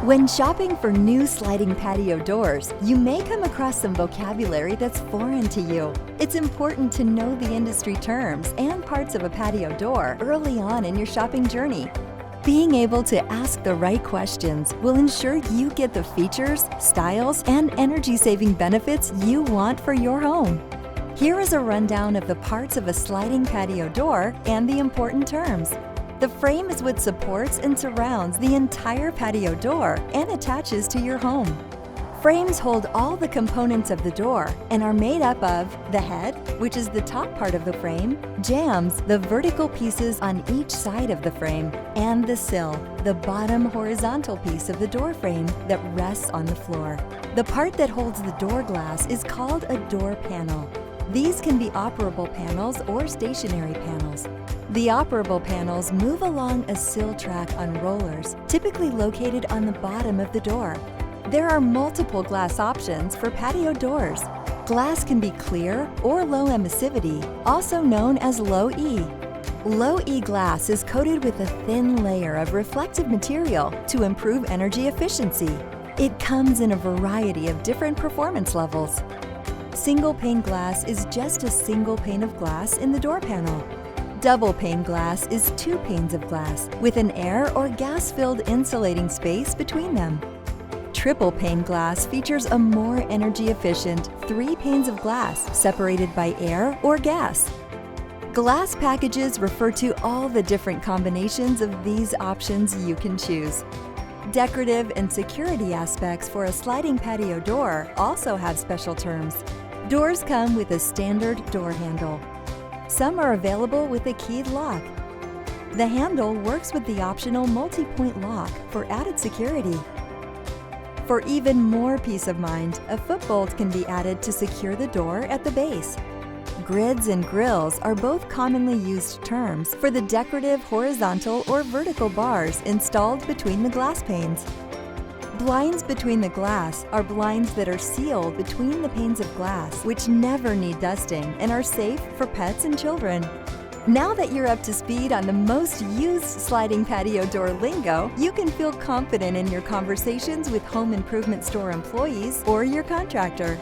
When shopping for new sliding patio doors, you may come across some vocabulary that's foreign to you. It's important to know the industry terms and parts of a patio door early on in your shopping journey. Being able to ask the right questions will ensure you get the features, styles, and energy-saving benefits you want for your home. Here is a rundown of the parts of a sliding patio door and the important terms. The frame is what supports and surrounds the entire patio door and attaches to your home. Frames hold all the components of the door and are made up of the head, which is the top part of the frame, jambs, the vertical pieces on each side of the frame, and the sill, the bottom horizontal piece of the door frame that rests on the floor. The part that holds the door glass is called a door panel. These can be operable panels or stationary panels. The operable panels move along a sill track on rollers, typically located on the bottom of the door. There are multiple glass options for patio doors. Glass can be clear or low emissivity, also known as low E. Low E glass is coated with a thin layer of reflective material to improve energy efficiency. It comes in a variety of different performance levels. Single pane glass is just a single pane of glass in the door panel. Double pane glass is two panes of glass with an air or gas-filled insulating space between them. Triple pane glass features a more energy-efficient 3 panes of glass separated by air or gas. Glass packages refer to all the different combinations of these options you can choose. Decorative and security aspects for a sliding patio door also have special terms. Doors come with a standard door handle. Some are available with a keyed lock. The handle works with the optional multi-point lock for added security. For even more peace of mind, a footbolt can be added to secure the door at the base. Grids and grills are both commonly used terms for the decorative horizontal or vertical bars installed between the glass panes. Blinds between the glass are blinds that are sealed between the panes of glass, which never need dusting and are safe for pets and children. Now that you're up to speed on the most used sliding patio door lingo, you can feel confident in your conversations with home improvement store employees or your contractor.